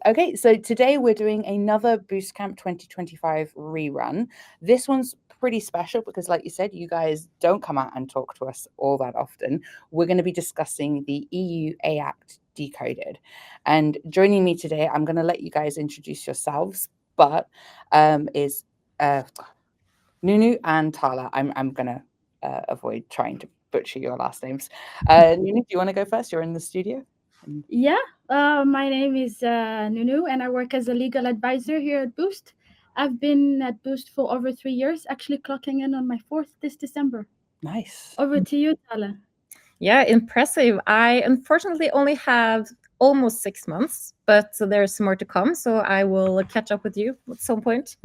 Okay, so today we're doing another Bootcamp 2025 rerun. This one's pretty special because, like you said, you guys don't come out and talk to us all that often. We're going to be discussing the EU AI Act decoded. And joining me today, I'm going to let you guys introduce yourselves, but is Nunuu and Thale. I'm going to avoid trying to butcher your last names. Nunuu, do you want to go first? You're in the studio. Yeah, my name is Nunuu, and I work as a legal advisor here at Boost. I've been at Boost for over 3 years, actually clocking in on my 4th this December. Nice. Over to you, Thale. Yeah, impressive. I unfortunately only have almost 6 months, but there's more to come, so I will catch up with you at some point,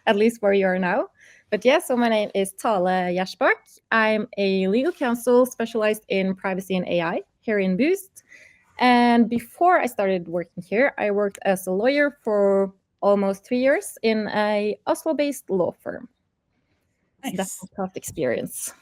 at least where you are now. But yeah, so my name is Thale Gjerdsbakk. I'm a legal counsel specialized in privacy and AI here in Boost. And before I started working here, I worked as a lawyer for almost 3 years in a Oslo-based law firm. Nice. So that's a tough experience.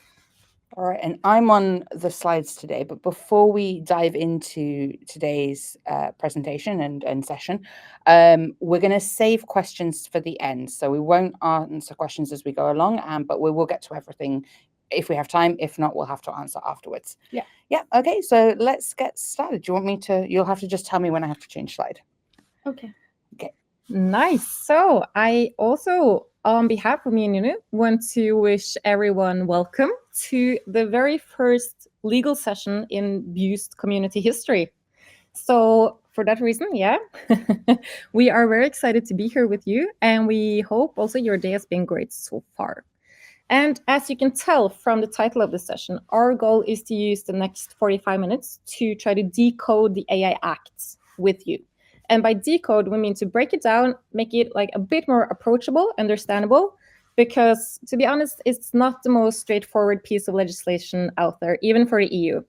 All right, and I'm on the slides today, but before we dive into today's presentation and session, we're going to save questions for the end. So we won't answer questions as we go along, but we will get to everything if we have time. If not, we'll have to answer afterwards. Yeah. Yeah, okay, so let's get started. Do you want me to, you'll have to just tell me when I have to change slide. Okay. Okay. Nice. So I also, on behalf of me and Nunuu, want to wish everyone welcome to the very first legal session in Boost community history. So for that reason, yeah, we are very excited to be here with you, and we hope also your day has been great so far. And as you can tell from the title of the session, our goal is to use the next 45 minutes to try to decode the AI Act with you. And by decode, we mean to break it down, make it like a bit more approachable, understandable, because to be honest, it's not the most straightforward piece of legislation out there, even for the EU.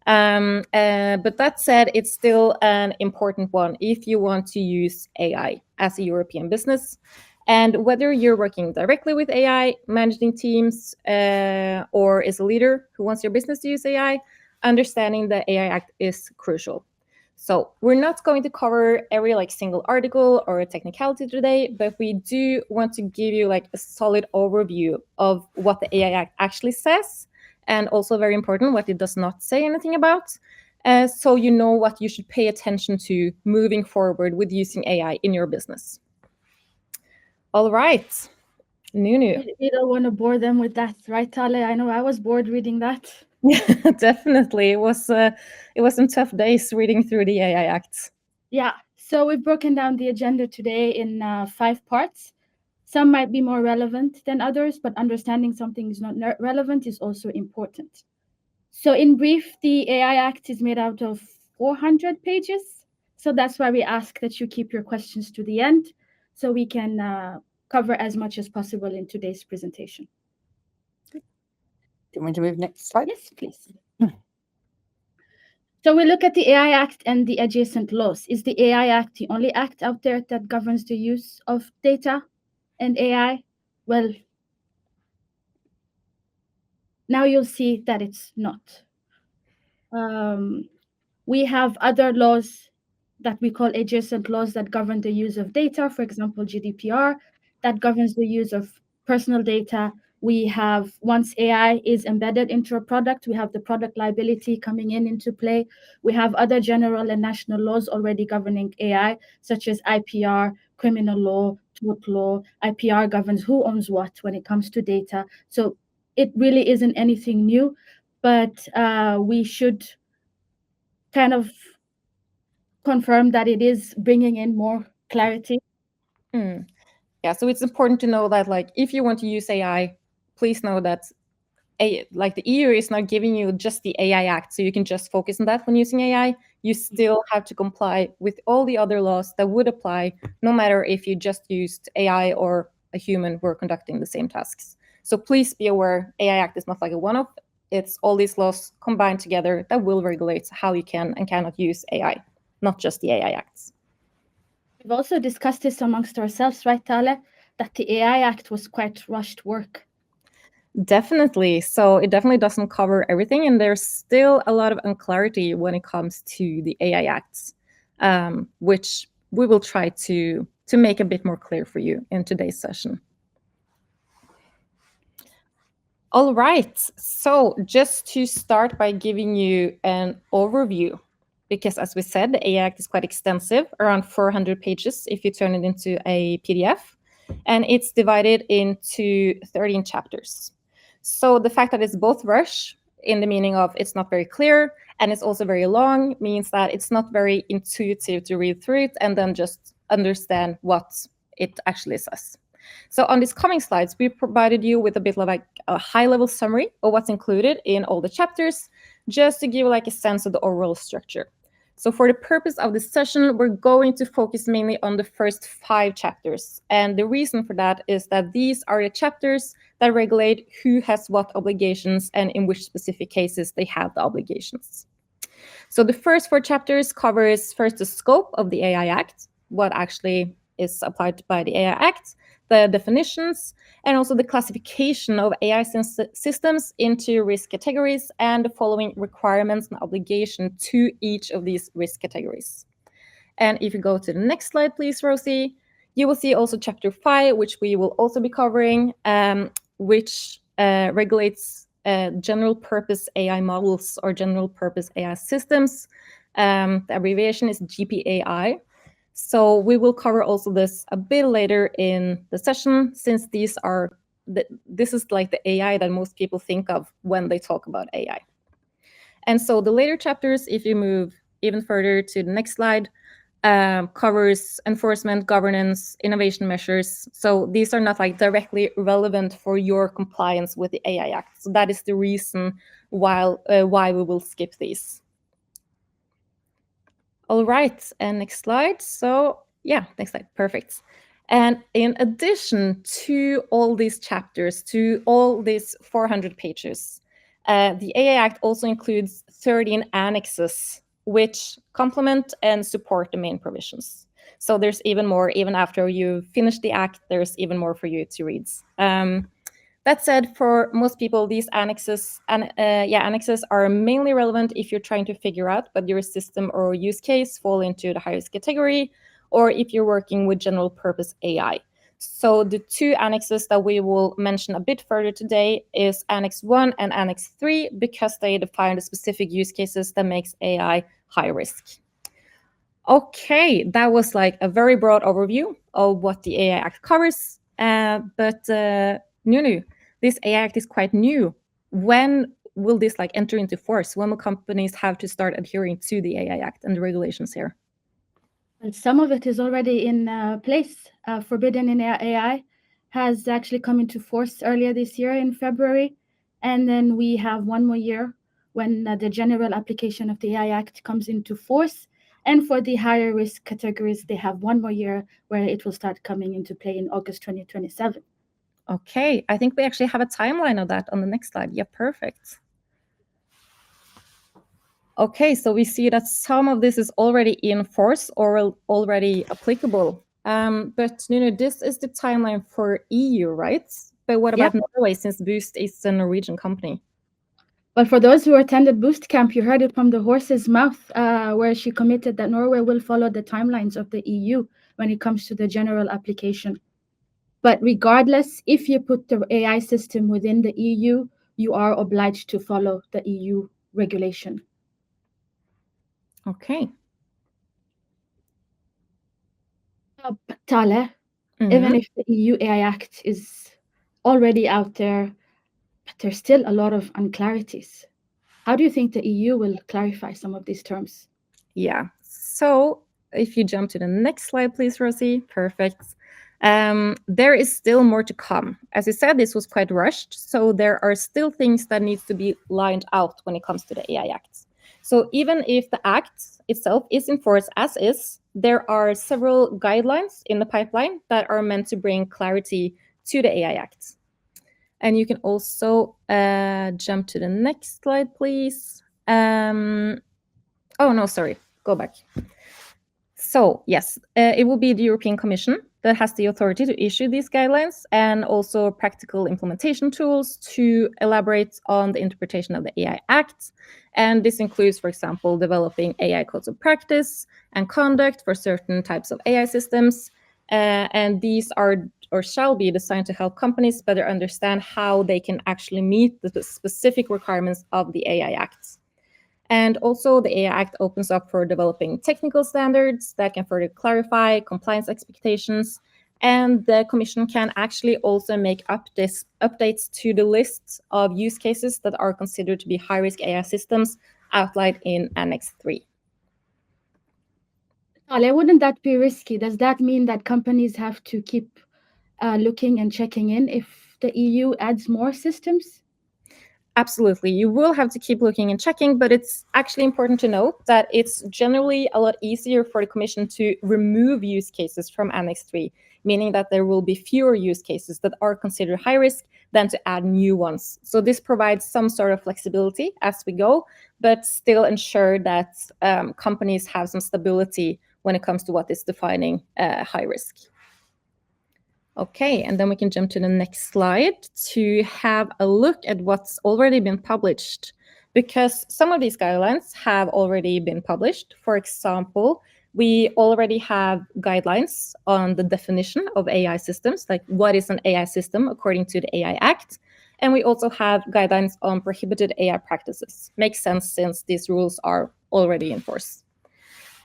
But that said, it's still an important one if you want to use AI as a European business. And whether you're working directly with AI, managing teams, or is a leader who wants your business to use AI, understanding the AI Act is crucial. So we're not going to cover every single article or technicality today, but we do want to give you a solid overview of what the AI Act actually says, and also very important, what it does not say anything about, so you know what you should pay attention to moving forward with using AI in your business. All right, Nunuu. You don't want to bore them with that, right, Thale? I know I was bored reading that. Yeah, definitely. It was some tough days reading through the AI Act. Yeah, so we've broken down the agenda today in 5 parts. Some might be more relevant than others, but understanding something is not relevant is also important. So in brief, the AI Act is made out of 400 pages. So that's why we ask that you keep your questions to the end so we can cover as much as possible in today's presentation. Do you want me to move next slide? Yes, please. So we look at the AI Act and the adjacent laws. Is the AI Act the only act out there that governs the use of data and AI? Well, now you'll see that it's not. We have other laws that we call adjacent laws that govern the use of data. For example, GDPR, that governs the use of personal data. We have, once AI is embedded into a product, we have the product liability coming into play. We have other general and national laws already governing AI, such as IPR, criminal law, tort law. IPR governs who owns what when it comes to data. So it really isn't anything new, but we should kind of confirm that it is bringing in more clarity. Yeah, so it's important to know that if you want to use AI, please know that the EU is not giving you just the AI Act, so you can just focus on that when using AI. You still have to comply with all the other laws that would apply, no matter if you just used AI or a human were conducting the same tasks. So please be aware, AI Act is not like a one-off. It's all these laws combined together that will regulate how you can and cannot use AI, not just the AI Acts. We've also discussed this amongst ourselves, right, Thale, that the AI Act was quite rushed work. Definitely. So it definitely doesn't cover everything, and there's still a lot of unclarity when it comes to the AI Acts, which we will try to make a bit more clear for you in today's session. All right, so just to start by giving you an overview, because as we said, the AI Act is quite extensive, around 400 pages if you turn it into a PDF, and it's divided into 13 chapters. So the fact that it's both rush, in the meaning of it's not very clear, and it's also very long, means that it's not very intuitive to read through it and then just understand what it actually says. So on these coming slides, we provided you with a bit of like a high-level summary of what's included in all the chapters, just to give like a sense of the overall structure. So for the purpose of this session, we're going to focus mainly on the first 5 chapters. And the reason for that is that these are the chapters that regulate who has what obligations and in which specific cases they have the obligations. So the first 4 chapters covers first the scope of the AI Act, what actually is applied by the AI Act, the definitions, and also the classification of AI systems into risk categories and the following requirements and obligation to each of these risk categories. And if you go to the next slide, please, Rosie, you will see also chapter 5, which we will also be covering, which regulates general purpose AI models or general purpose AI systems. The abbreviation is GPAI. So we will cover also this a bit later in the session, since this is like the AI that most people think of when they talk about AI. And so the later chapters, if you move even further to the next slide, covers enforcement, governance, innovation measures. So these are not like directly relevant for your compliance with the AI Act. So that is the reason why we will skip these. All right, and next slide. So yeah, next slide, perfect. And in addition to all these chapters, to all these 400 pages, the AI Act also includes 13 annexes, which complement and support the main provisions. So there's even more, even after you finish the Act, there's even more for you to read. That said, for most people, these annexes are mainly relevant if you're trying to figure out whether your system or use case fall into the highest category, or if you're working with general purpose AI. So the 2 annexes that we will mention a bit further today is Annex 1 and Annex 3, because they define the specific use cases that makes AI high risk. Okay, that was like a very broad overview of what the AI Act covers, but Nunuu, this AI Act is quite new. When will this like enter into force? When will companies have to start adhering to the AI Act and the regulations here? And some of it is already in place. Forbidden in AI has actually come into force earlier this year in February. And then we have 1 more year when the general application of the AI Act comes into force. And for the higher risk categories, they have 1 more year where it will start coming into play in August 2027. Okay, I think we actually have a timeline of that on the next slide. Yeah, perfect. Okay, so we see that some of this is already in force or already applicable. But Nunuu, this is the timeline for EU, right? But what about Norway, since Boost is a Norwegian company? Well, for those who attended Boost Camp, you heard it from the horse's mouth, where she committed that Norway will follow the timelines of the EU when it comes to the general application. But regardless, if you put the AI system within the EU, you are obliged to follow the EU regulation. Okay. But Thale, even if the EU AI Act is already out there, but there's still a lot of unclarities. How do you think the EU will clarify some of these terms? Yeah, so if you jump to the next slide, please, Rosie. Perfect. There is still more to come. As you said, this was quite rushed, so there are still things that needs to be lined out when it comes to the AI Act. So even if the Act itself is in force as is, there are several guidelines in the pipeline that are meant to bring clarity to the AI Act. And you can also jump to the next slide, please. Oh, no, sorry, go back. So yes, it will be the European Commission that has the authority to issue these guidelines, and also practical implementation tools to elaborate on the interpretation of the AI Act. And this includes, for example, developing AI codes of practice and conduct for certain types of AI systems. And these are or shall be designed to help companies better understand how they can actually meet the specific requirements of the AI Act. And also the AI Act opens up for developing technical standards that can further clarify compliance expectations. And the Commission can actually also make updates to the list of use cases that are considered to be high-risk AI systems outlined in Annex 3. Ale, wouldn't that be risky? Does that mean that companies have to keep looking and checking in if the EU adds more systems? Absolutely. You will have to keep looking and checking, but it's actually important to note that it's generally a lot easier for the Commission to remove use cases from Annex 3, meaning that there will be fewer use cases that are considered high risk than to add new ones. So this provides some sort of flexibility as we go, but still ensure that companies have some stability when it comes to what is defining high risk. Okay, and then we can jump to the next slide to have a look at what's already been published, because some of these guidelines have already been published. For example, we already have guidelines on the definition of AI systems, like what is an AI system according to the AI Act. And we also have guidelines on prohibited AI practices. Makes sense since these rules are already in force.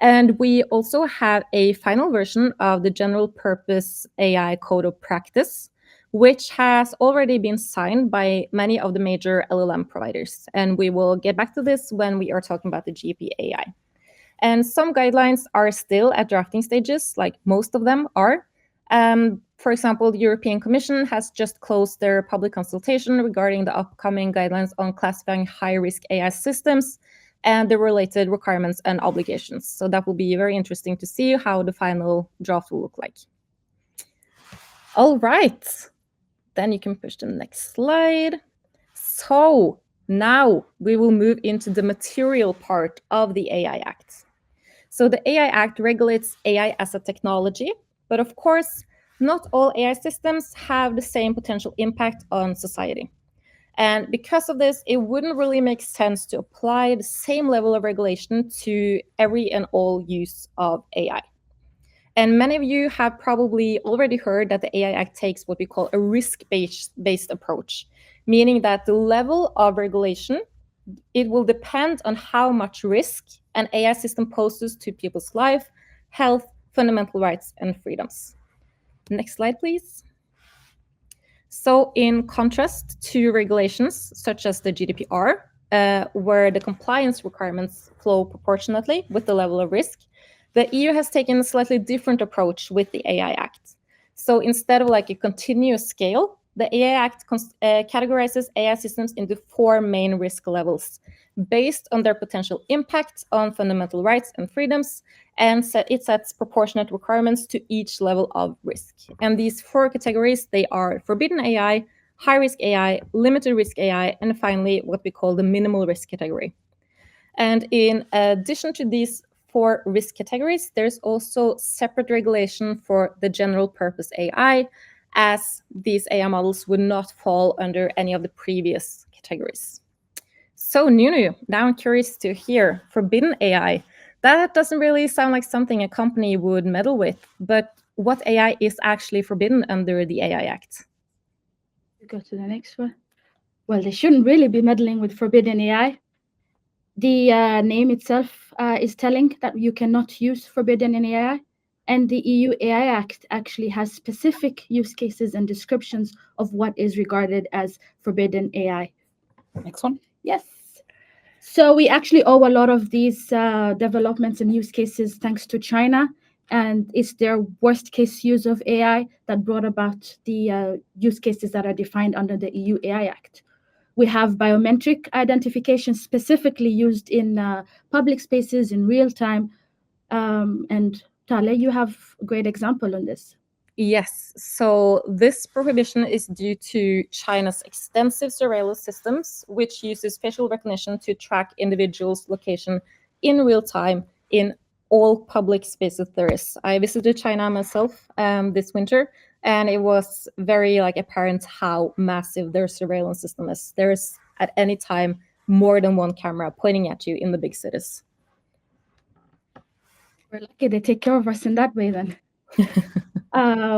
And we also have a final version of the general purpose AI code of practice, which has already been signed by many of the major LLM providers. And we will get back to this when we are talking about the GP AI. And some guidelines are still at drafting stages, like most of them are. For example, the European Commission has just closed their public consultation regarding the upcoming guidelines on classifying high-risk AI systems and the related requirements and obligations. So that will be very interesting to see how the final draft will look like. All right, then you can push the next slide. So now we will move into the material part of the AI Act. So the AI Act regulates AI as a technology, but of course, not all AI systems have the same potential impact on society. And because of this, it wouldn't really make sense to apply the same level of regulation to every and all use of AI. And many of you have probably already heard that the AI Act takes what we call a risk-based approach, meaning that the level of regulation, it will depend on how much risk an AI system poses to people's life, health, fundamental rights, and freedoms. Next slide, please. So in contrast to regulations such as the GDPR, where the compliance requirements flow proportionately with the level of risk, the EU has taken a slightly different approach with the AI Act. So instead of like a continuous scale, the AI Act categorizes AI systems into 4 main risk levels based on their potential impact on fundamental rights and freedoms, and it sets proportionate requirements to each level of risk. And these 4 categories, they are forbidden AI, high-risk AI, limited risk AI, and finally what we call the minimal risk category. And in addition to these 4 risk categories, there's also separate regulation for the general purpose AI, as these AI models would not fall under any of the previous categories. So Nunuu, now I'm curious to hear forbidden AI. That doesn't really sound like something a company would meddle with, but what AI is actually forbidden under the AI Act? Go to the next one. Well, they shouldn't really be meddling with forbidden AI. The name itself is telling that you cannot use forbidden in AI. And the EU AI Act actually has specific use cases and descriptions of what is regarded as forbidden AI. Next one. Yes. So we actually owe a lot of these developments and use cases thanks to China, and it's their worst case use of AI that brought about the use cases that are defined under the EU AI Act. We have biometric identification specifically used in public spaces in real time. And Thale, you have a great example on this. Yes, so this prohibition is due to China's extensive surveillance systems, which uses facial recognition to track individuals' location in real time in all public spaces there is. I visited China myself this winter, and it was very apparent how massive their surveillance system is. There is at any time more than one camera pointing at you in the big cities. We're lucky they take care of us in that way then.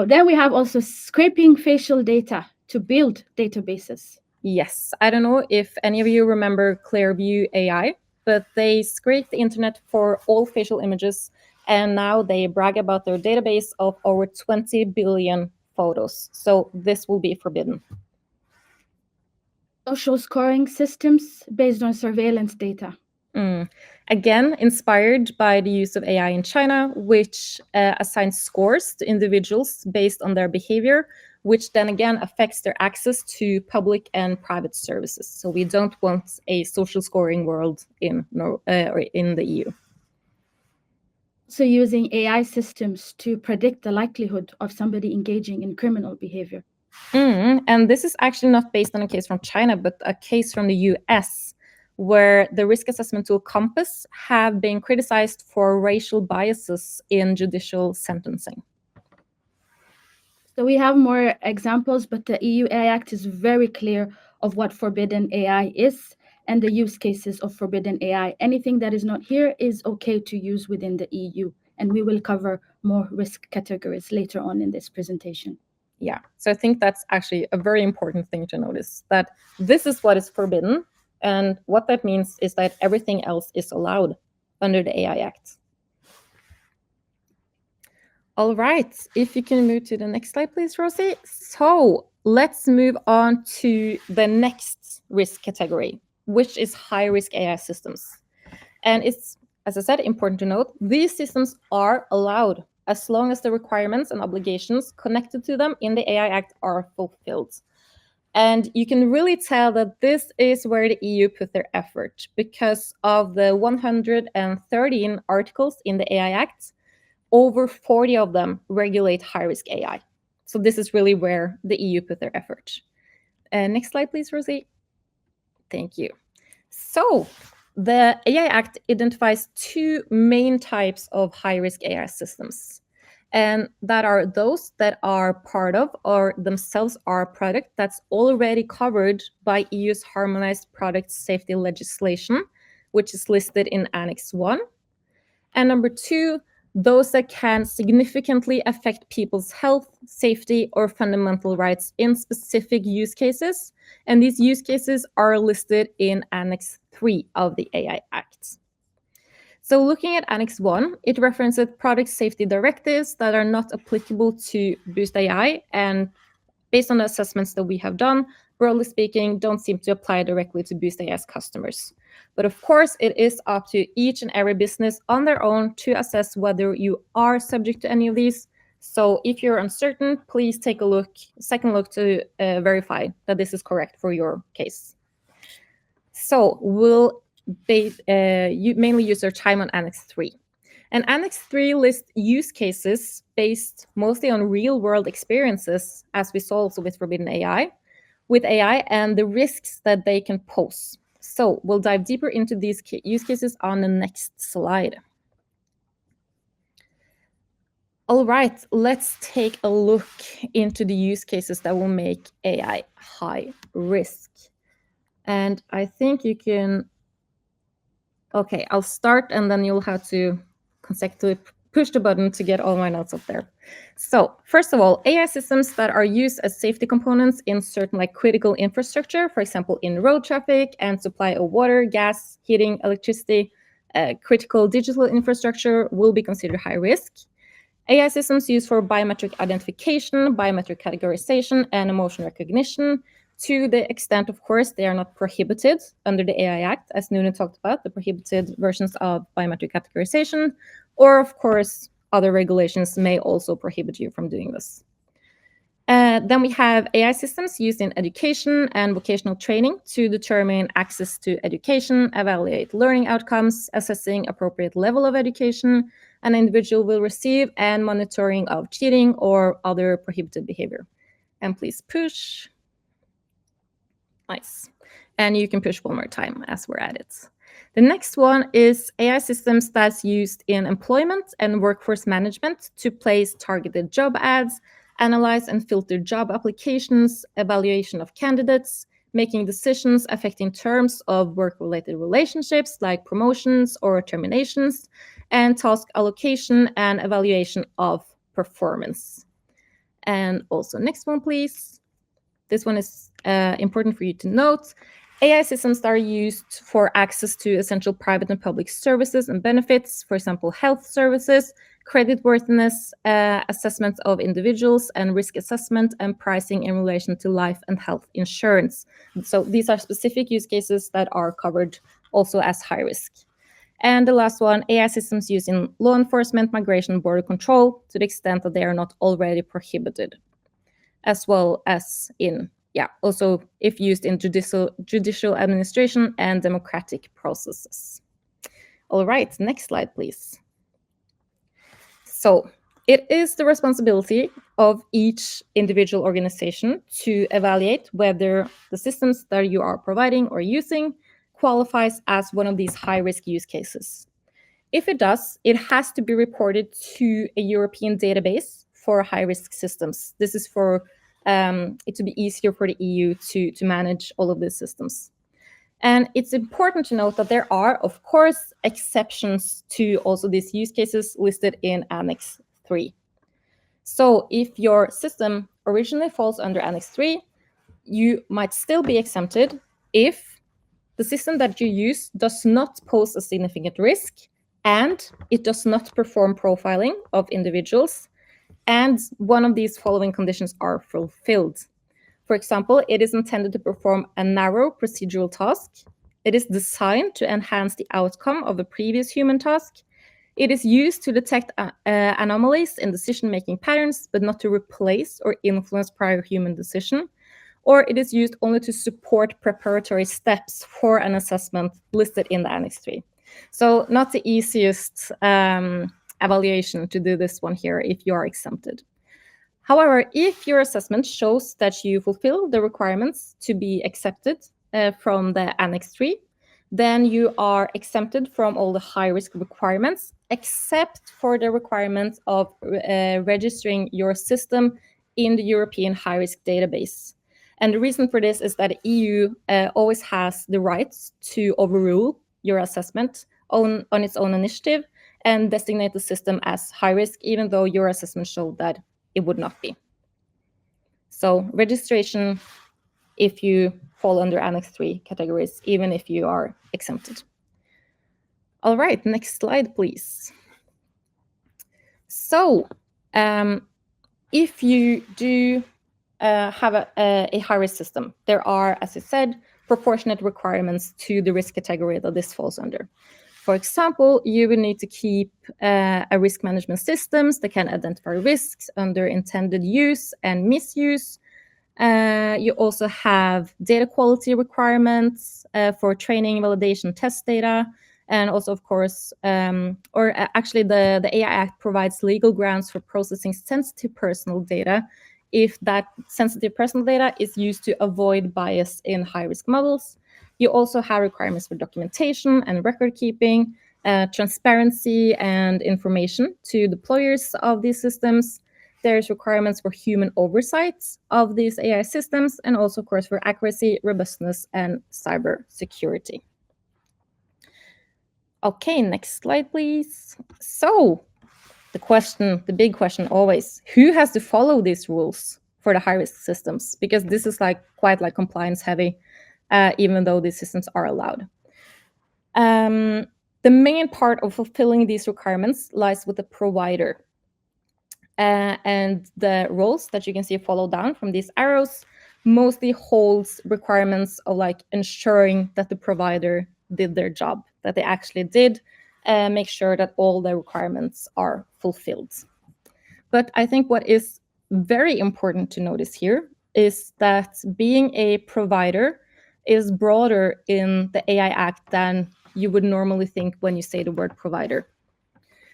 Then we have also scraping facial data to build databases. Yes, I don't know if any of you remember Clearview AI, but they scraped the internet for all facial images, and now they brag about their database of over 20 billion photos. So this will be forbidden. Social scoring systems based on surveillance data. Again, inspired by the use of AI in China, which assigns scores to individuals based on their behavior, which then again affects their access to public and private services. So we don't want a social scoring world in the EU. So using AI systems to predict the likelihood of somebody engaging in criminal behavior. And this is actually not based on a case from China, but a case from the US, where the risk assessment tool Compass have been criticized for racial biases in judicial sentencing. So we have more examples, but the EU AI Act is very clear of what forbidden AI is and the use cases of forbidden AI. Anything that is not here is okay to use within the EU, and we will cover more risk categories later on in this presentation. Yeah, so I think that's actually a very important thing to notice, that this is what is forbidden, and what that means is that everything else is allowed under the AI Act. All right, if you can move to the next slide, please, Rosie. So let's move on to the next risk category, which is high-risk AI systems. And it's, as I said, important to note, these systems are allowed as long as the requirements and obligations connected to them in the AI Act are fulfilled. And you can really tell that this is where the EU put their effort, because of the 113 articles in the AI Act, over 40 of them regulate high-risk AI. So this is really where the EU put their effort. Next slide, please, Rosie. Thank you. So the AI Act identifies two main types of high-risk AI systems, and that are those that are part of or themselves are a product that's already covered by EU's harmonized product safety legislation, which is listed in Annex 1. And number two, those that can significantly affect people's health, safety, or fundamental rights in specific use cases. And these use cases are listed in Annex 3 of the AI Act. So looking at Annex 1, it references product safety directives that are not applicable to boost.ai, and based on the assessments that we have done, broadly speaking, don't seem to apply directly to boost.ai's customers. But of course, it is up to each and every business on their own to assess whether you are subject to any of these. So if you're uncertain, please take a second look to verify that this is correct for your case. So we'll mainly use our time on Annex 3. And Annex 3 lists use cases based mostly on real-world experiences, as we saw also with forbidden AI, and the risks that they can pose. So we'll dive deeper into these use cases on the next slide. All right, let's take a look into the use cases that will make AI high risk. And I think you can... Okay, I'll start and then you'll have to consecutively push the button to get all my notes up there. So first of all, AI systems that are used as safety components in certain critical infrastructure, for example, in road traffic and supply of water, gas, heating, electricity, critical digital infrastructure will be considered high risk. AI systems used for biometric identification, biometric categorization, and emotion recognition, to the extent, of course, they are not prohibited under the AI Act, as Nunuu talked about, the prohibited versions of biometric categorization, or, of course, other regulations may also prohibit you from doing this. Then we have AI systems used in education and vocational training to determine access to education, evaluate learning outcomes, assessing appropriate level of education an individual will receive, and monitoring of cheating or other prohibited behavior. And please push. Nice. And you can push one more time as we're at it. The next one is AI systems that's used in employment and workforce management to place targeted job ads, analyze and filter job applications, evaluation of candidates, making decisions affecting terms of work-related relationships like promotions or terminations, and task allocation and evaluation of performance. And also next one, please. This one is important for you to note. AI systems that are used for access to essential private and public services and benefits, for example, health services, creditworthiness, assessment of individuals, and risk assessment and pricing in relation to life and health insurance. So these are specific use cases that are covered also as high risk. And the last one, AI systems used in law enforcement, migration, border control, to the extent that they are not already prohibited, as well as in, also if used in judicial administration and democratic processes. All right, next slide, please. So it is the responsibility of each individual organization to evaluate whether the systems that you are providing or using qualifies as one of these high-risk use cases. If it does, it has to be reported to a European database for high-risk systems. This is for it to be easier for the EU to manage all of these systems. And it's important to note that there are, of course, exceptions to also these use cases listed in Annex 3. So if your system originally falls under Annex 3, you might still be exempted if the system that you use does not pose a significant risk and it does not perform profiling of individuals, and one of these following conditions are fulfilled. For example, it is intended to perform a narrow procedural task. It is designed to enhance the outcome of a previous human task. It is used to detect anomalies in decision-making patterns, but not to replace or influence prior human decision. Or it is used only to support preparatory steps for an assessment listed in the Annex 3. So not the easiest evaluation to do this one here if you are exempted. However, if your assessment shows that you fulfill the requirements to be accepted from the Annex 3, then you are exempted from all the high-risk requirements, except for the requirement of registering your system in the European high-risk database. And the reason for this is that the EU always has the rights to overrule your assessment on its own initiative and designate the system as high risk, even though your assessment showed that it would not be. So registration if you fall under Annex 3 categories, even if you are exempted. All right, next slide, please. So if you do have a high-risk system, there are, as I said, proportionate requirements to the risk category that this falls under. For example, you will need to keep a risk management systems that can identify risks under intended use and misuse. You also have data quality requirements for training, validation, test data, and also, of course, actually the AI Act provides legal grounds for processing sensitive personal data if that sensitive personal data is used to avoid bias in high-risk models. You also have requirements for documentation and record keeping, transparency and information to deployers of these systems. There's requirements for human oversight of these AI systems, and also, of course, for accuracy, robustness, and cyber security. Okay, next slide, please. So the big question always, who has to follow these rules for the high-risk systems? Because this is quite compliance heavy, even though these systems are allowed. The main part of fulfilling these requirements lies with the provider. And the roles that you can see follow down from these arrows mostly holds requirements of ensuring that the provider did their job, that they actually did make sure that all the requirements are fulfilled. But I think what is very important to notice here is that being a provider is broader in the AI Act than you would normally think when you say the word provider.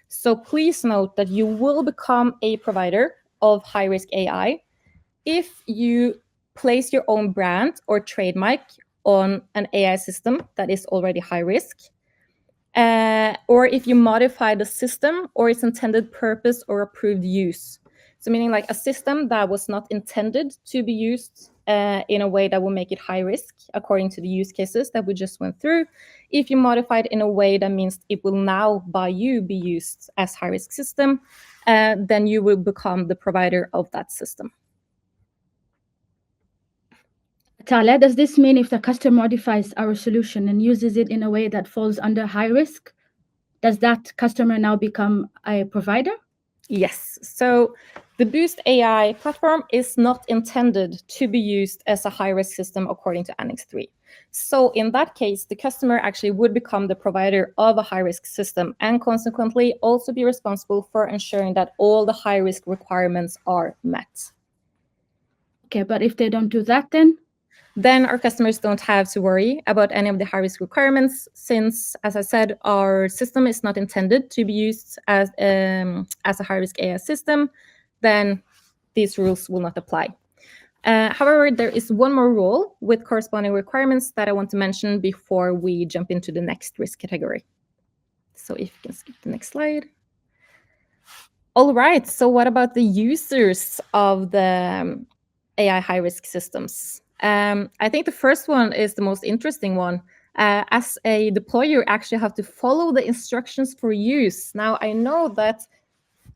So please note that you will become a provider of high-risk AI if you place your own brand or trademark on an AI system that is already high risk, or if you modify the system or its intended purpose or approved use. So meaning like a system that was not intended to be used in a way that will make it high risk according to the use cases that we just went through. If you modify it in a way that means it will now by you be used as high risk system, then you will become the provider of that system. Thale, does this mean if the customer modifies our solution and uses it in a way that falls under high risk, does that customer now become a provider? Yes. So the Boost AI platform is not intended to be used as a high-risk system according to Annex 3. So in that case, the customer actually would become the provider of a high-risk system and consequently also be responsible for ensuring that all the high-risk requirements are met. Okay, but if they don't do that, then our customers don't have to worry about any of the high-risk requirements since, as I said, our system is not intended to be used as a high-risk AI system, then these rules will not apply. However, there is one more rule with corresponding requirements that I want to mention before we jump into the next risk category. So if you can skip the next slide. All right, so what about the users of the AI high-risk systems? I think the first one is the most interesting one. As a deployer, you actually have to follow the instructions for use. Now, I know that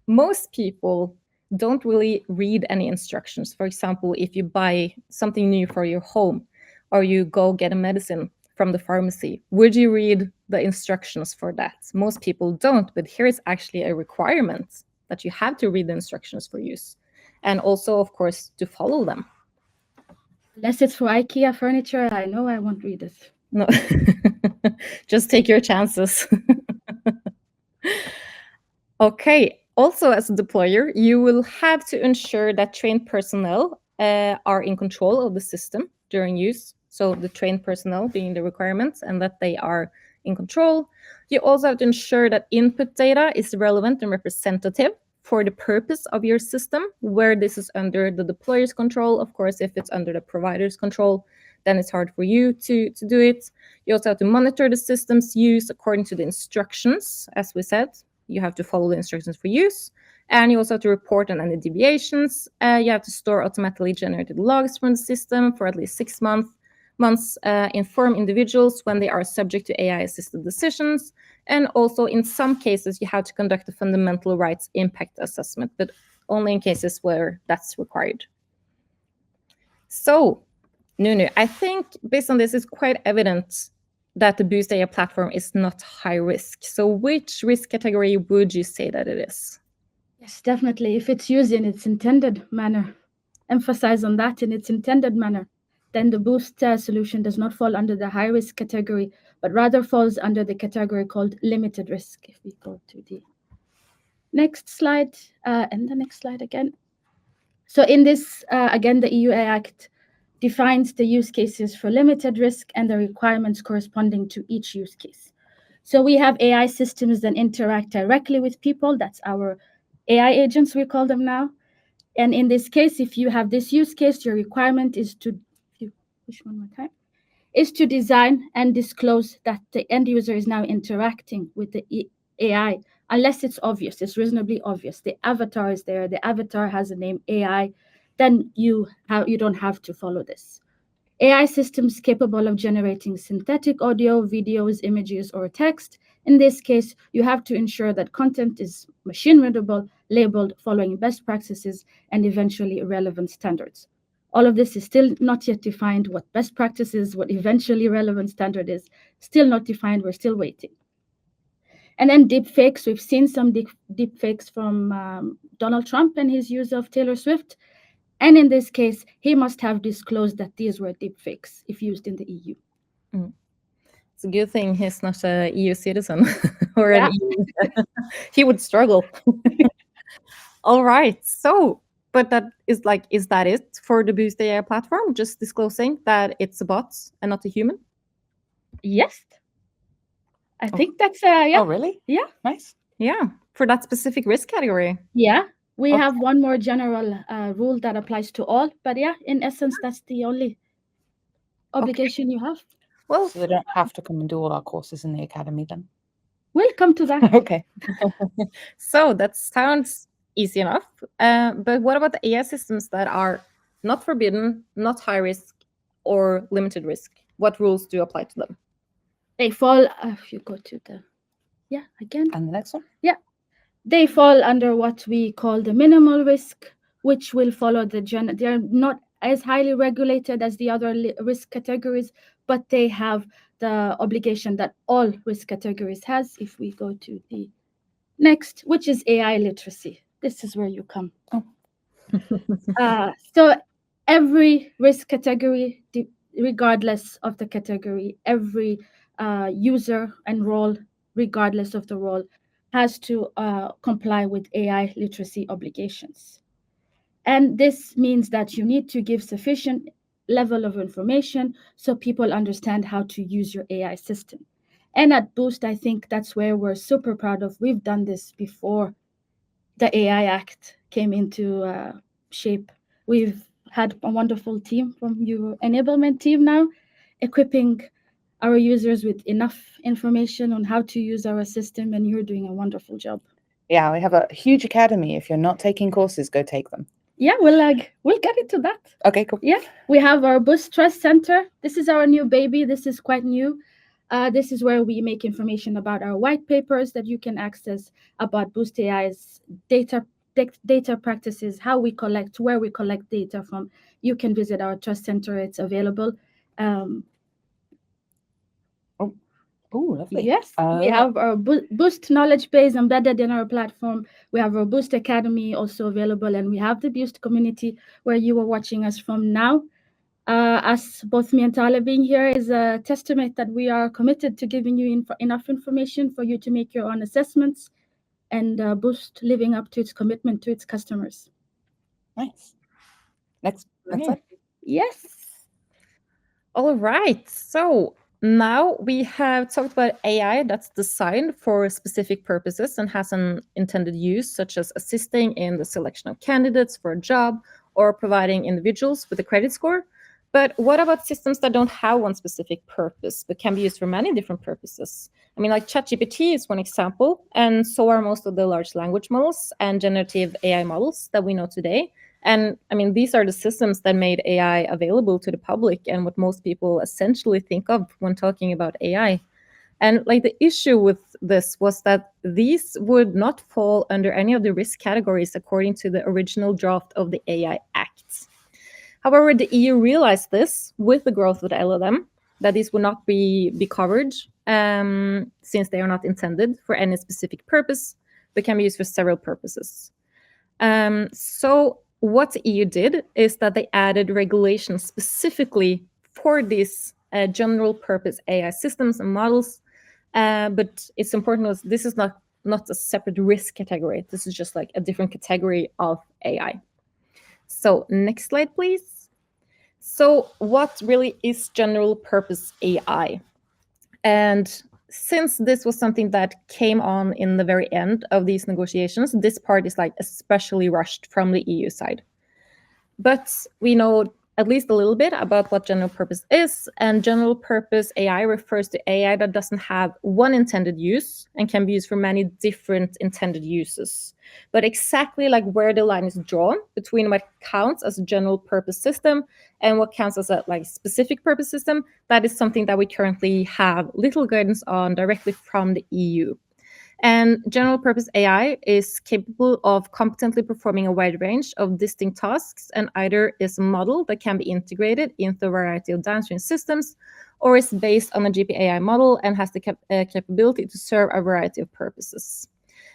most people don't really read any instructions. For example, if you buy something new for your home or you go get a medicine from the pharmacy, would you read the instructions for that? Most people don't, but here is actually a requirement that you have to read the instructions for use and also, of course, to follow them. Unless it's for IKEA furniture, I know I won't read it. No, just take your chances. Okay, also as a deployer, you will have to ensure that trained personnel are in control of the system during use. So the trained personnel being the requirements and that they are in control. You also have to ensure that input data is relevant and representative for the purpose of your system, where this is under the deployer's control. Of course, if it's under the provider's control, then it's hard for you to do it. You also have to monitor the system's use according to the instructions. As we said, you have to follow the instructions for use. And you also have to report on any deviations. You have to store automatically generated logs from the system for at least 6 months. Inform individuals when they are subject to AI-assisted decisions. And also, in some cases, you have to conduct a fundamental rights impact assessment, but only in cases where that's required. So, Nunuu, I think based on this, it's quite evident that the Boost AI platform is not high risk. So which risk category would you say that it is? Yes, definitely. If it's used in its intended manner, emphasize on that in its intended manner, then the Boost solution does not fall under the high risk category, but rather falls under the category called limited risk. If we go to the next slide, and the next slide again. So in this, again, the EU AI Act defines the use cases for limited risk and the requirements corresponding to each use case. So we have AI systems that interact directly with people. That's our AI agents, we call them now. And in this case, if you have this use case, your requirement is to, if you push one more time, is to design and disclose that the end user is now interacting with the AI, unless it's obvious, it's reasonably obvious. The avatar is there, the avatar has a name AI, then you don't have to follow this. AI systems capable of generating synthetic audio, videos, images, or text. In this case, you have to ensure that content is machine readable, labeled, following best practices, and eventually relevant standards. All of this is still not yet defined. What best practices, what eventually relevant standard is, still not defined. We're still waiting. And then deepfakes. We've seen some deepfakes from Donald Trump and his use of Taylor Swift. And in this case, he must have disclosed that these were deepfakes if used in the EU. Mm. It's a good thing he's not an EU citizen or an EU. He would struggle. All right. So, but that is is that it for the Boost AI platform? Just disclosing that it's a bot and not a human? Yes. I think that's yeah. Oh, really? Yeah. Nice. Yeah, for that specific risk category. Yeah. We have one more general rule that applies to all, but yeah, in essence, that's the only obligation you have. Well, so they don't have to come and do all our courses in the academy then? We'll come to that. Okay. So that sounds easy enough. But what about the AI systems that are not forbidden, not high risk, or limited risk? What rules do apply to them? They fall, if you go to the, again. And the next one? They fall under what we call the minimal risk, which will follow they're not as highly regulated as the other risk categories, but they have the obligation that all risk categories has. If we go to the next, which is AI literacy. This is where you come. So every risk category, regardless of the category, every user and role, regardless of the role, has to comply with AI literacy obligations. And this means that you need to give sufficient level of information so people understand how to use your AI system. And at Boost, I think that's where we're super proud of. We've done this before the AI Act came into shape. We've had a wonderful team from your enablement team now, equipping our users with enough information on how to use our system, and you're doing a wonderful job. Yeah, we have a huge academy. If you're not taking courses, go take them. Yeah, we'll get into that. Okay, cool. Yeah, we have our Boost Trust Center. This is our new baby. This is quite new. This is where we make information about our white papers that you can access about Boost AI's data practices, how we collect, where we collect data from. You can visit our Trust Center. It's available. Oh, lovely. Yes, we have our Boost knowledge base embedded in our platform. We have our Boost Academy also available, and we have the Boost community where you are watching us from now. Us, both me and Thale being here is a testament that we are committed to giving you enough information for you to make your own assessments, and Boost living up to its commitment to its customers. Nice. Next slide. Yes. All right. So now we have talked about AI that's designed for specific purposes and has an intended use, such as assisting in the selection of candidates for a job or providing individuals with a credit score. But what about systems that don't have one specific purpose, but can be used for many different purposes? I mean, like ChatGPT is one example, and so are most of the large language models and generative AI models that we know today. And I mean, these are the systems that made AI available to the public and what most people essentially think of when talking about AI. And like the issue with this was that these would not fall under any of the risk categories according to the original draft of the AI Act. However, the EU realized this with the growth of the LLM, that these would not be covered since they are not intended for any specific purpose, but can be used for several purposes. So what the EU did is that they added regulations specifically for these general purpose AI systems and models. But it's important that this is not a separate risk category. This is just like a different category of AI. So next slide, please. So what really is general purpose AI? And since this was something that came on in the very end of these negotiations, this part is like especially rushed from the EU side. But we know at least a little bit about what general purpose is, and general purpose AI refers to AI that doesn't have one intended use and can be used for many different intended uses. But exactly like where the line is drawn between what counts as a general purpose system and what counts as a like specific purpose system, that is something that we currently have little guidance on directly from the EU. And general purpose AI is capable of competently performing a wide range of distinct tasks, and either is a model that can be integrated into a variety of downstream systems, or is based on a GPAI model and has the capability to serve a variety of purposes.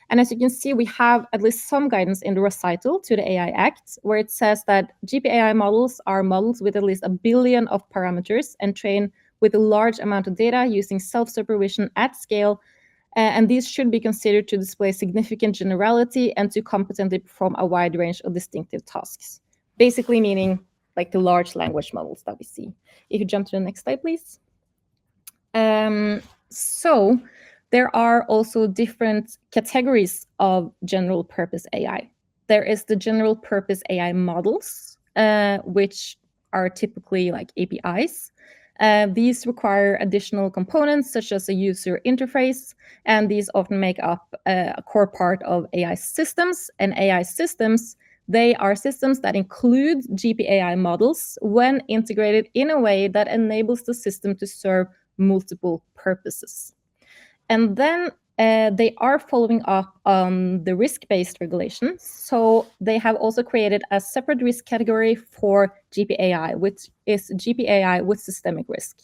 And as you can see, we have at least some guidance in the recital to the AI Act, where it says that GPAI models are models with at least 1 billion of parameters and trained with a large amount of data using self-supervision at scale. And these should be considered to display significant generality and to competently perform a wide range of distinctive tasks. Basically meaning like the large language models that we see. If you jump to the next slide, please. So there are also different categories of general purpose AI. There is the general purpose AI models, which are typically like APIs. These require additional components such as a user interface, and these often make up a core part of AI systems. And AI systems, they are systems that include GPAI models when integrated in a way that enables the system to serve multiple purposes. And then they are following up on the risk-based regulations. So they have also created a separate risk category for GPAI, which is GPAI with systemic risk.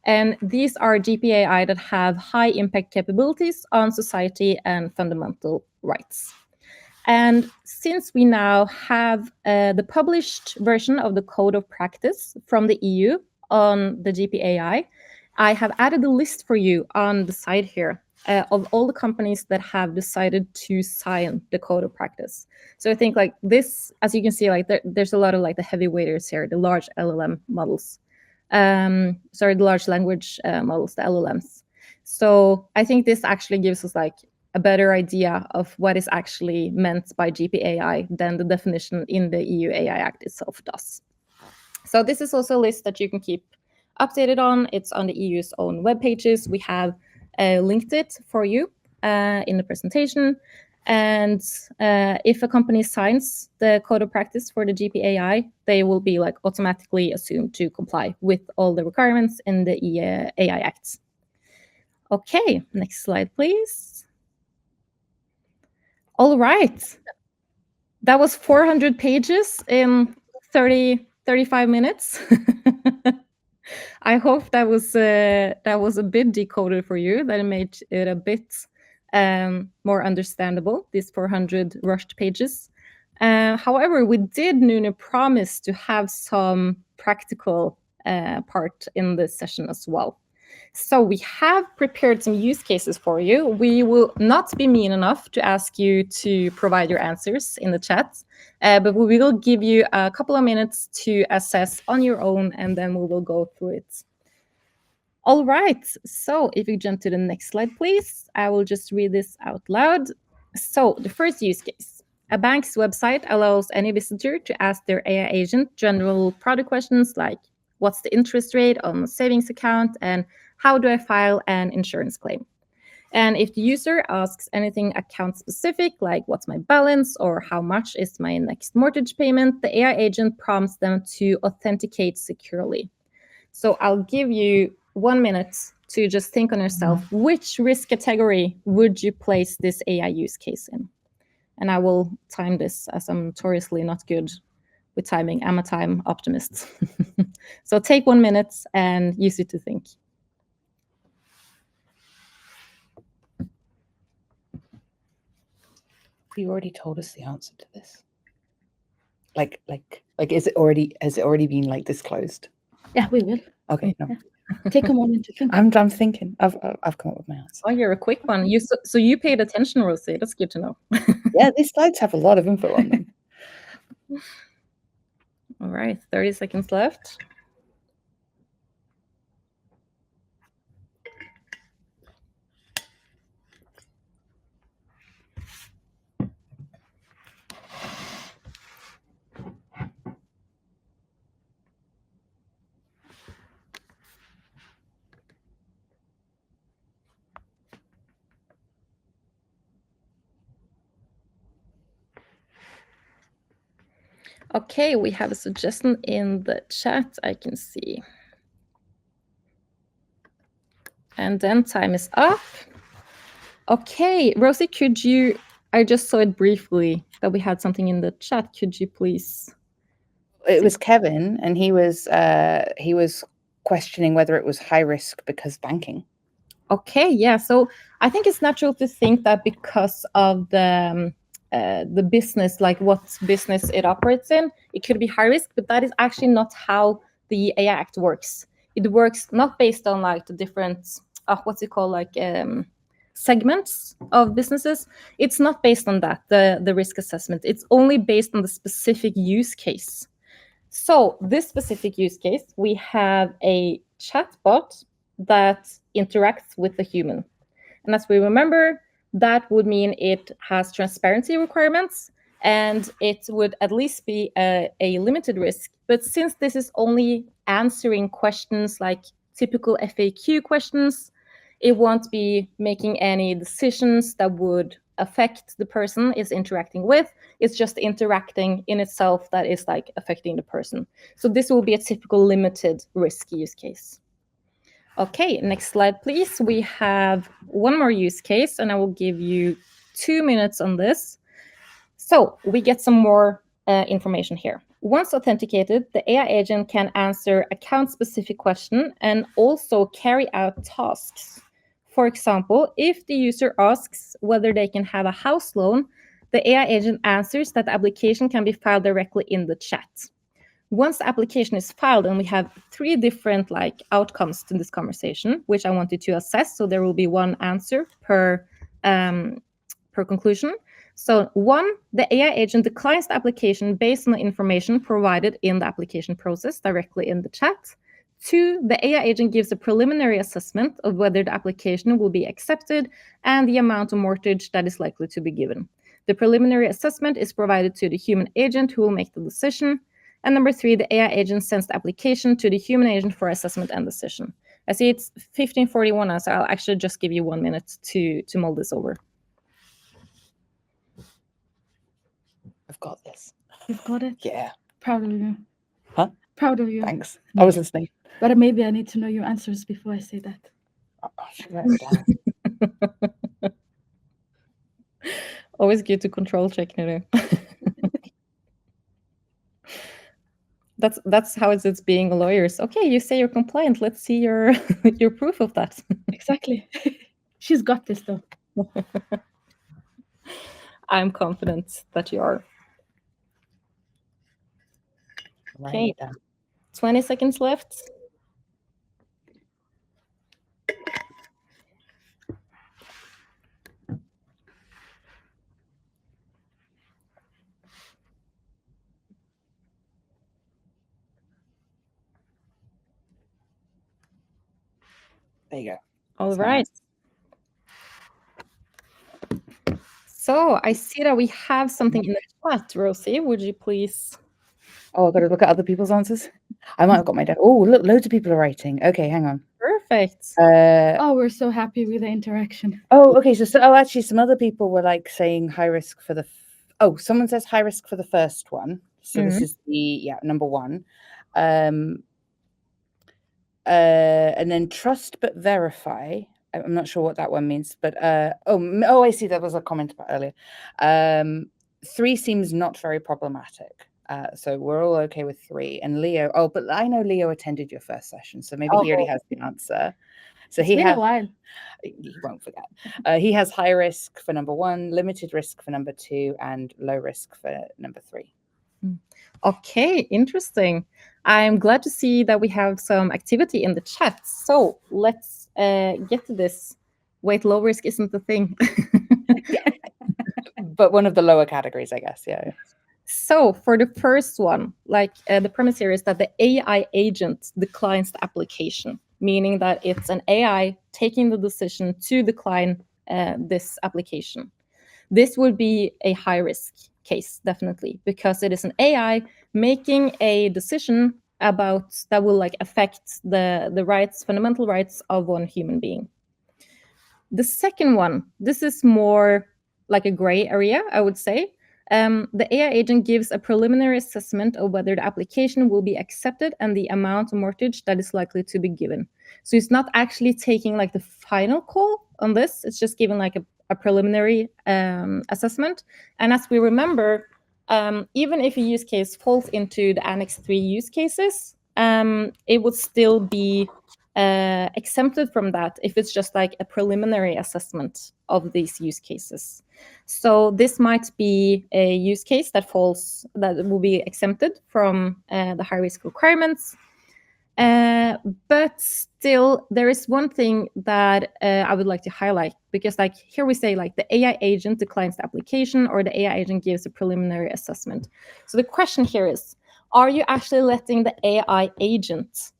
And these are GPAI that have high impact capabilities on society and fundamental rights. And since we now have the published version of the Code of Practice from the EU on the GPAI, I have added a list for you on the side here of all the companies that have decided to sign the Code of Practice. So I think like this, as you can see, like there's a lot of like the heavyweights here, the large LLM models. The large language models, the LLMs. So I think this actually gives us like a better idea of what is actually meant by GPAI than the definition in the EU AI Act itself does. So this is also a list that you can keep updated on. It's on the EU's own web pages. We have linked it for you in the presentation. And if a company signs the Code of Practice for the GPAI, they will be like automatically assumed to comply with all the requirements in the AI Act. Okay, next slide, please. All right. That was 400 pages in 35 minutes. I hope that was a bit decoded for you, that it made it a bit more understandable, these 400 rushed pages. However, we did, Nunuu, promise to have some practical part in this session as well. So we have prepared some use cases for you. We will not be mean enough to ask you to provide your answers in the chat, but we will give you a couple of minutes to assess on your own, and then we will go through it. All right, so if you jump to the next slide, please, I will just read this out loud. So the first use case. A bank's website allows any visitor to ask their AI agent general product questions like, what's the interest rate on a savings account, and how do I file an insurance claim? And if the user asks anything account specific, like what's my balance or how much is my next mortgage payment, the AI agent prompts them to authenticate securely. So I'll give you 1 minute to just think on yourself, which risk category would you place this AI use case in? And I will time this, as I'm notoriously not good with timing. I'm a time optimist. So take 1 minute and use it to think. You already told us the answer to this. Like, has it already been like disclosed? Yeah, we will. Okay, no. Yeah. Take a moment to think. I'm thinking. I've come up with my answer. Oh, you're a quick one. So you paid attention, Rosie. That's good to know. Yeah, these slides have a lot of info on them. All right, 30 seconds left. Okay, we have a suggestion in the chat, I can see. And then time is up. Okay, Rosie, could you, I just saw it briefly that we had something in the chat. Could you please? It was Kevin, and he was questioning whether it was high risk because banking. Okay, yeah. So I think it's natural to think that because of the business, like what business it operates in, it could be high risk, but that is actually not how the AI Act works. It works not based on like the different, what's it called, like segments of businesses. It's not based on that, the risk assessment. It's only based on the specific use case. So this specific use case, we have a chatbot that interacts with the human. And as we remember, that would mean it has transparency requirements, and it would at least be a limited risk. But since this is only answering questions like typical FAQ questions, it won't be making any decisions that would affect the person it's interacting with. It's just interacting in itself that is like affecting the person. So this will be a typical limited risk use case. Okay, next slide, please. We have one more use case, and I will give you 2 minutes on this. So we get some more information here. Once authenticated, the AI agent can answer account-specific questions and also carry out tasks. For example, if the user asks whether they can have a house loan, the AI agent answers that the application can be filed directly in the chat. Once the application is filed, and we have 3 different outcomes to this conversation, which I want you to assess. So there will be one answer per conclusion. So 1, the AI agent declines the application based on the information provided in the application process directly in the chat. 2, the AI agent gives a preliminary assessment of whether the application will be accepted and the amount of mortgage that is likely to be given. The preliminary assessment is provided to the human agent who will make the decision. And number 3, the AI agent sends the application to the human agent for assessment and decision. I see it's 15:41 now, so I'll actually just give you 1 minute to mull this over. I've got this. You've got it? Yeah. Proud of you. Huh? Proud of you. Thanks. I was listening. But maybe I need to know your answers before I say that. I should write it down. Always good to control check, Nunuu. That's how it's being a lawyer. Okay, you say you're compliant. Let's see your your proof of that. Exactly. She's got this though. I'm confident that you are. Okay, 20 seconds left. There you go. All right. So I see that we have something in the chat, Rosie. Would you please? Oh, I've got to look at other people's answers. I might have got my dad. Oh, look, loads of people are writing. Okay, hang on. Perfect. Oh, we're so happy with the interaction. Oh, okay. So actually, some other people were like saying high risk for the. Someone says high risk for the first one. So this is the number 1. And then trust but verify. I'm not sure what that one means, but I see, that was a comment about earlier. 3 seems not very problematic. So we're all okay with 3. And Leo, but I know Leo attended your first session, so maybe he already has the answer. So It's been a while. He won't forget. He has high risk for number 1, limited risk for number 2, and low risk for number 3. Okay, interesting. I'm glad to see that we have some activity in the chat. So let's get to this. Wait, low risk isn't the thing. But one of the lower categories, I guess. Yeah. So for the first one, the premise here is that the AI agent declines the application, meaning that it's an AI taking the decision to decline this application. This would be a high risk case, definitely, because it is an AI making a decision about that will affect the rights, fundamental rights of one human being. The second one, this is more like a gray area, I would say. The AI agent gives a preliminary assessment of whether the application will be accepted and the amount of mortgage that is likely to be given. So it's not actually taking the final call on this. It's just giving a preliminary assessment. And as we remember, even if a use case falls into the Annex 3 use cases, it would still be exempted from that if it's just a preliminary assessment of these use cases. So this might be a use case that will be exempted from the high risk requirements. But still, there is one thing that I would like to highlight, because here we say the AI agent declines the application or the AI agent gives a preliminary assessment. So the question here is, are you actually letting the AI agent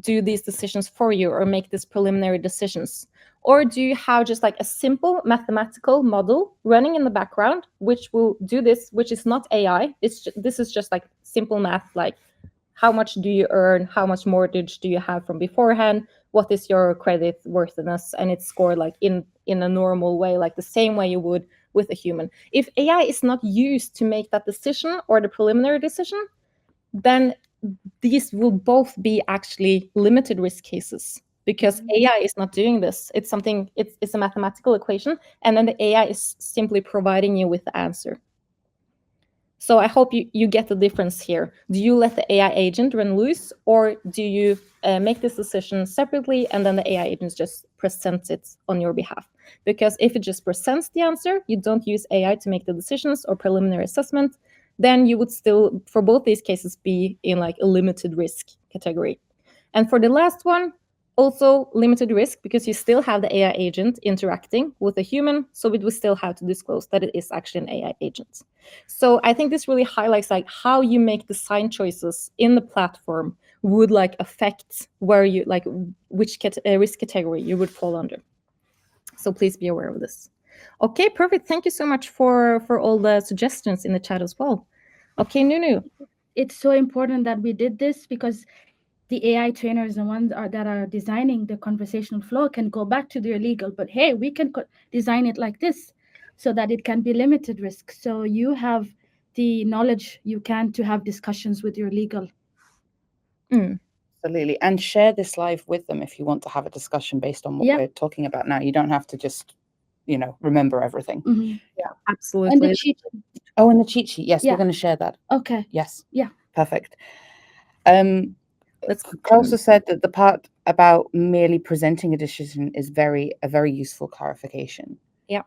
do these decisions for you or make these preliminary decisions? Or do you have just like a simple mathematical model running in the background, which will do this, which is not AI? This is just like simple math, like how much do you earn? How much mortgage do you have from beforehand? What is your credit worthiness? And it's scored like in a normal way, like the same way you would with a human. If AI is not used to make that decision or the preliminary decision, then these will both be actually limited risk cases, because AI is not doing this. It's something, it's a mathematical equation, and then the AI is simply providing you with the answer. So I hope you get the difference here. Do you let the AI agent run loose, or do you make this decision separately and then the AI agent just presents it on your behalf? Because if it just presents the answer, you don't use AI to make the decisions or preliminary assessment, then you would still, for both these cases, be in like a limited risk category. And for the last one, also limited risk, because you still have the AI agent interacting with a human, so it will still have to disclose that it is actually an AI agent. So I think this really highlights like how you make design choices in the platform would like affect where you like which risk category you would fall under. So please be aware of this. Okay, perfect. Thank you so much for all the suggestions in the chat as well. Okay, Nunuu. It's so important that we did this, because the AI trainers, the ones that are designing the conversational flow, can go back to their legal, but hey, we can design it like this so that it can be limited risk. So you have the knowledge you can to have discussions with your legal. Absolutely. And share this live with them if you want to have a discussion based on what we're talking about now. You don't have to just, remember everything. Yeah, absolutely. And the cheat sheet. Oh, and the cheat sheet. Yes, we're going to share that. Okay. Yes. Yeah. Perfect. Counsel said that the part about merely presenting a decision is a very useful clarification. Yeah.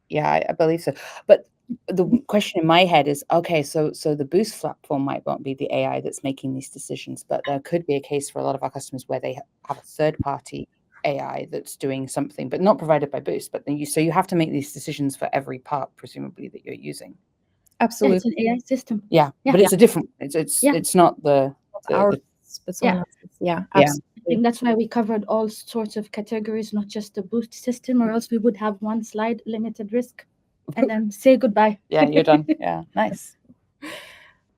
Yeah, I believe so. But the question in my head is, okay, so the Boost platform might not be the AI that's making these decisions, but there could be a case for a lot of our customers where they have a third-party AI that's doing something, but not provided by Boost. But then you have to make these decisions for every part, presumably, that you're using. Absolutely, it's an AI system. Yeah, but it's a different. It's not our. Yeah. I think that's why we covered all sorts of categories, not just the Boost system, or else we would have one slide, limited risk, and then say goodbye. Yeah, you're done. Yeah, nice.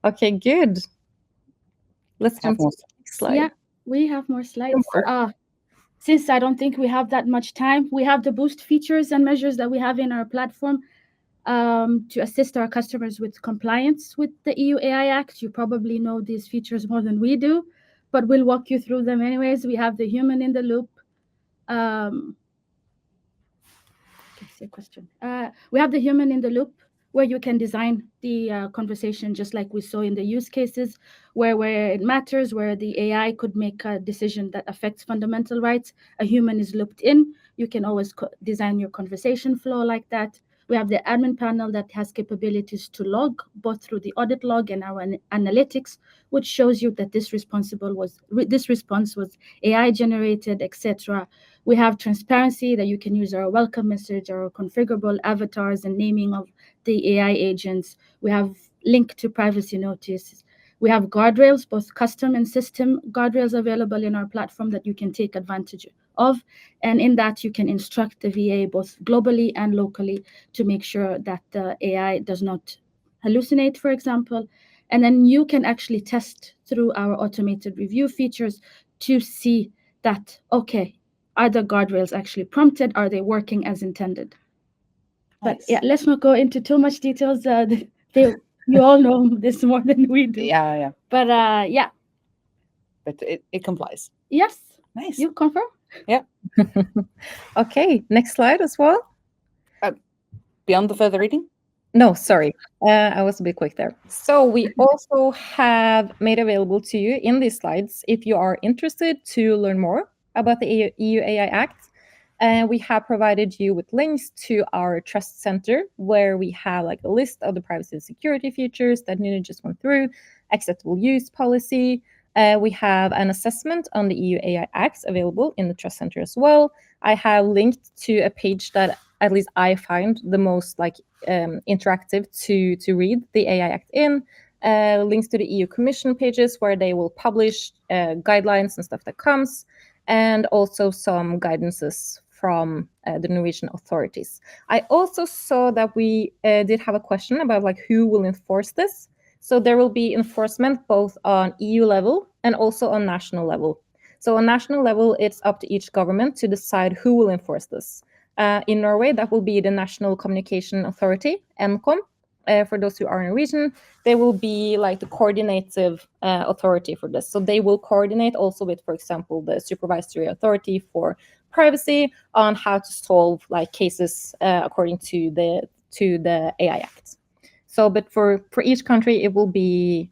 Okay, good. Let's jump to the next slide. Yeah, we have more slides. Since I don't think we have that much time, we have the Boost features and measures that we have in our platform to assist our customers with compliance with the EU AI Act. You probably know these features more than we do, but we'll walk you through them anyways. We have the human in the loop. We have the human in the loop, where you can design the conversation just like we saw in the use cases, where it matters, where the AI could make a decision that affects fundamental rights. A human is looped in. You can always design your conversation flow like that. We have the admin panel that has capabilities to log, both through the audit log and our analytics, which shows you that this response was AI generated, etc. We have transparency, that you can use our welcome message, our configurable avatars, and naming of the AI agents. We have link to privacy notices. We have guardrails, both custom and system guardrails available in our platform that you can take advantage of. And in that, you can instruct the VA both globally and locally to make sure that the AI does not hallucinate, for example. And then you can actually test through our automated review features to see that, okay, are the guardrails actually prompted? Are they working as intended? Nice. But yeah, let's not go into too much details. You all know this more than we do. Yeah. But yeah. But it complies. Yes. Nice. You confirm? Yeah. Okay, next slide as well. Beyond the further reading? No, sorry. I was a bit quick there. So we also have made available to you in these slides, if you are interested to learn more about the EU AI Act, we have provided you with links to our Trust Center, where we have like a list of the privacy and security features that Nunuu just went through, acceptable use policy. We have an assessment on the EU AI Act available in the Trust Center as well. I have linked to a page that at least I find the most interactive to read the AI Act in. Links to the EU Commission pages where they will publish guidelines and stuff that comes, and also some guidances from the Norwegian authorities. I also saw that we did have a question about like who will enforce this. So there will be enforcement both on EU level and also on national level. So on national level, it's up to each government to decide who will enforce this. In Norway, that will be the National Communication Authority, NCOM. For those who are Norwegian, they will be like the coordinative authority for this. So they will coordinate also with, for example, the supervisory authority for privacy on how to solve like cases according to the AI Act. So, but for each country, it will be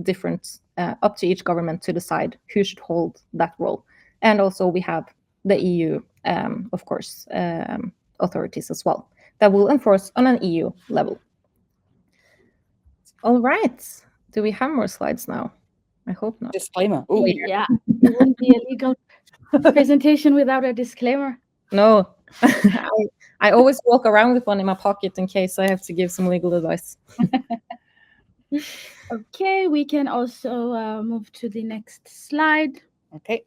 different, up to each government to decide who should hold that role. And also we have the EU, of course, authorities as well that will enforce on an EU level. All right. Do we have more slides now? I hope not. Disclaimer. Ooh, yeah, it wouldn't be a legal presentation without a disclaimer. No, I always walk around with one in my pocket in case I have to give some legal advice. Okay, we can also move to the next slide. Okay.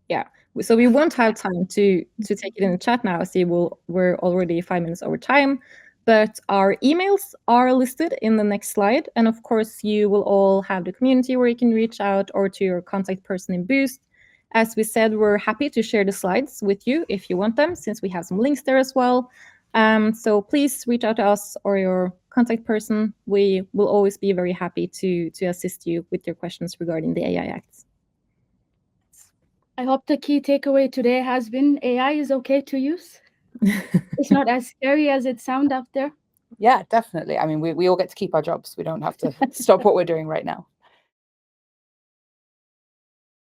Yeah, so we won't have time to take it in the chat now. See, we're already 5 minutes over time, but our emails are listed in the next slide. And of course, you will all have the community where you can reach out or to your contact person in Boost. As we said, we're happy to share the slides with you if you want them, since we have some links there as well. So please reach out to us or your contact person. We will always be very happy to assist you with your questions regarding the AI Act. I hope the key takeaway today has been AI is okay to use. It's not as scary as it sounds out there. Yeah, definitely. I mean, we all get to keep our jobs. We don't have to stop what we're doing right now.